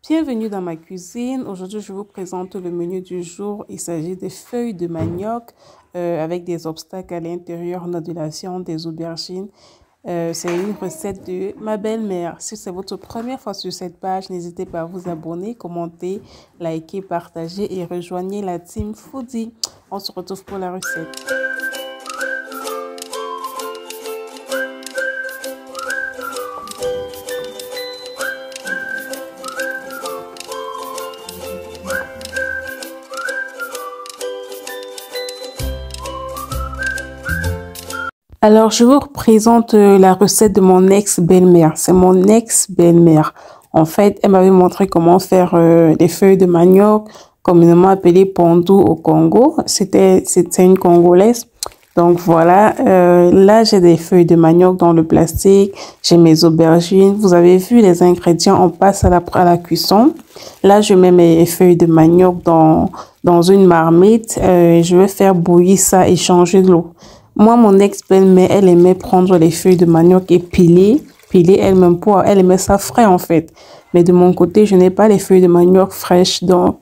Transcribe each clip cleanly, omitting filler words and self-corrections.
Bienvenue dans ma cuisine. Aujourd'hui, je vous présente le menu du jour. Il s'agit des feuilles de manioc avec des obstacles à l'intérieur. On a de la viande, des aubergines. C'est une recette de ma belle-mère. Si c'est votre première fois sur cette page, n'hésitez pas à vous abonner, commenter, liker, partager et rejoignez la team Foodie. On se retrouve pour la recette. Alors, je vous présente la recette de mon ex-belle-mère. C'est mon ex-belle-mère. En fait, elle m'avait montré comment faire les feuilles de manioc, communément appelées pondu au Congo. C'était une Congolaise. Donc, voilà. Là, j'ai des feuilles de manioc dans le plastique. J'ai mes aubergines. Vous avez vu les ingrédients. On passe à la cuisson. Là, je mets mes feuilles de manioc dans une marmite. Je vais faire bouillir ça et changer de l'eau. Moi, mon ex-belle-mère, elle aimait prendre les feuilles de manioc et piler elle-même pour, elle aimait ça frais en fait. Mais de mon côté, je n'ai pas les feuilles de manioc fraîches. Donc,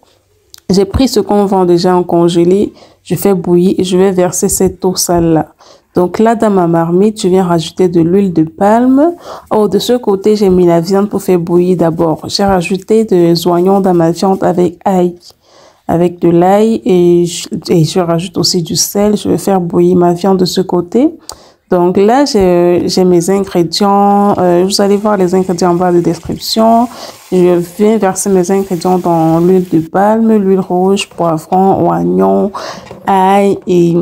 j'ai pris ce qu'on vend déjà en congelé. Je fais bouillir et je vais verser cette eau sale là. Donc là, dans ma marmite, je viens rajouter de l'huile de palme. Oh, de ce côté, j'ai mis la viande pour faire bouillir d'abord. J'ai rajouté des oignons dans ma viande avec de l'ail et je rajoute aussi du sel. Je vais faire bouillir ma viande de ce côté. Donc là, j'ai mes ingrédients. Vous allez voir les ingrédients en bas de description. Je viens verser mes ingrédients dans l'huile de palme, l'huile rouge, poivron, oignon, ail et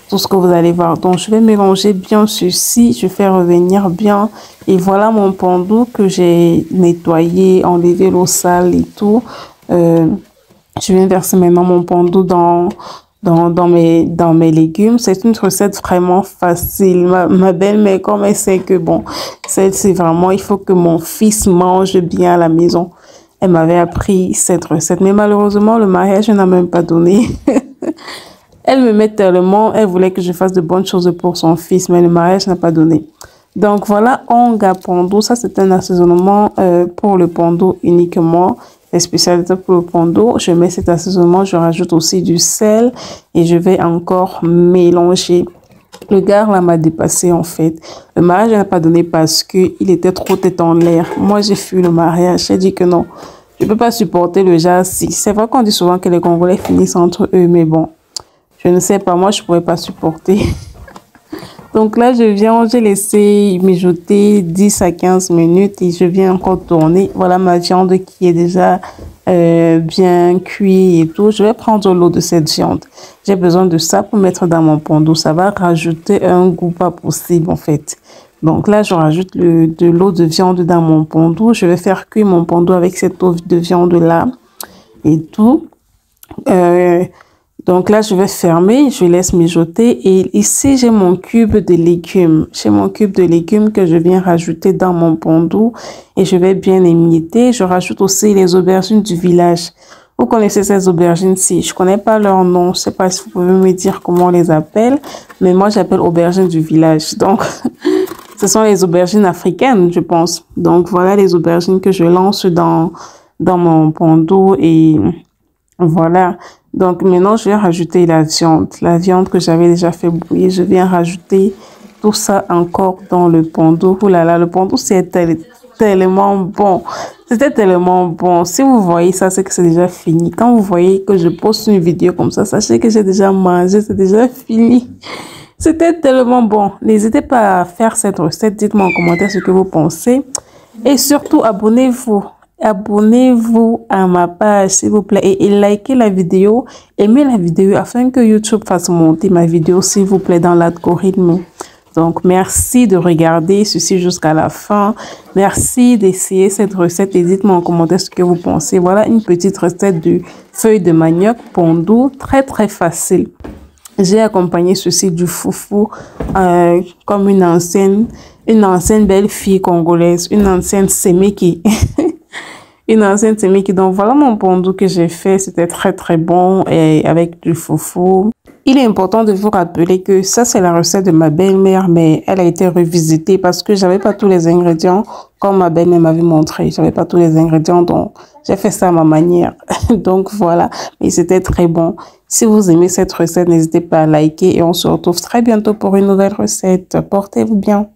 tout ce que vous allez voir. Donc, je vais mélanger bien ceci. Je fais revenir bien. Et voilà mon pondu que j'ai nettoyé, enlevé l'eau sale et tout. Je viens verser maintenant mon pondu dans mes légumes. C'est une recette vraiment facile. Ma belle-mère, comme elle sait que bon, c'est vraiment, il faut que mon fils mange bien à la maison. Elle m'avait appris cette recette. Mais malheureusement, le mariage n'a même pas donné. Elle me met tellement, elle voulait que je fasse de bonnes choses pour son fils, mais le mariage n'a pas donné. Donc voilà, onga pondu. Ça, c'est un assaisonnement pour le pondu uniquement. Les spécialités pour le pondu, je mets cet assaisonnement, je rajoute aussi du sel et je vais encore mélanger. Le gars là m'a dépassé en fait. Le mariage n'a pas donné parce que il était trop tête en l'air. Moi j'ai fui le mariage, j'ai dit que non, je peux pas supporter le jazz. C'est vrai qu'on dit souvent que les Congolais finissent entre eux, mais bon, je ne sais pas, moi je pourrais pas supporter. Donc là, j'ai laissé mijoter 10 à 15 minutes et je viens encore tourner. Voilà ma viande qui est déjà bien cuite et tout. Je vais prendre l'eau de cette viande. J'ai besoin de ça pour mettre dans mon pondu. Ça va rajouter un goût pas possible en fait. Donc là, je rajoute de l'eau de viande dans mon pondu. Je vais faire cuire mon pondu avec cette eau de viande là et tout. Donc là, je vais fermer, je laisse mijoter et ici, j'ai mon cube de légumes. J'ai mon cube de légumes que je viens rajouter dans mon pondu et je vais bien émietter. Je rajoute aussi les aubergines du village. Vous connaissez ces aubergines-ci? Je connais pas leur nom. Je sais pas si vous pouvez me dire comment on les appelle, mais moi, j'appelle aubergines du village. Donc, ce sont les aubergines africaines, je pense. Donc, voilà les aubergines que je lance dans mon pondu et voilà. Donc maintenant, je vais rajouter la viande que j'avais déjà fait bouillir. Je viens rajouter tout ça encore dans le pondu. Oh là là, le pondu, c'est tellement bon. C'était tellement bon. Si vous voyez ça, c'est que c'est déjà fini. Quand vous voyez que je poste une vidéo comme ça, sachez que j'ai déjà mangé, c'est déjà fini. C'était tellement bon. N'hésitez pas à faire cette recette. Dites-moi en commentaire ce que vous pensez. Et surtout, abonnez-vous. Abonnez-vous à ma page s'il vous plaît et likez la vidéo, aimez la vidéo afin que YouTube fasse monter ma vidéo s'il vous plaît dans l'algorithme. Donc merci de regarder ceci jusqu'à la fin. Merci d'essayer cette recette et dites-moi en commentaire ce que vous pensez. Voilà une petite recette de feuilles de manioc pondu, très très facile. J'ai accompagné ceci du foufou comme une ancienne belle fille congolaise, une ancienne séméki. Une ancienne séméki. Donc voilà mon pondu que j'ai fait. C'était très très bon et avec du foufou. Il est important de vous rappeler que ça c'est la recette de ma belle-mère, mais elle a été revisitée parce que j'avais pas tous les ingrédients comme ma belle-mère m'avait montré. J'avais pas tous les ingrédients, donc j'ai fait ça à ma manière. Donc voilà, mais c'était très bon. Si vous aimez cette recette, n'hésitez pas à liker et on se retrouve très bientôt pour une nouvelle recette. Portez-vous bien.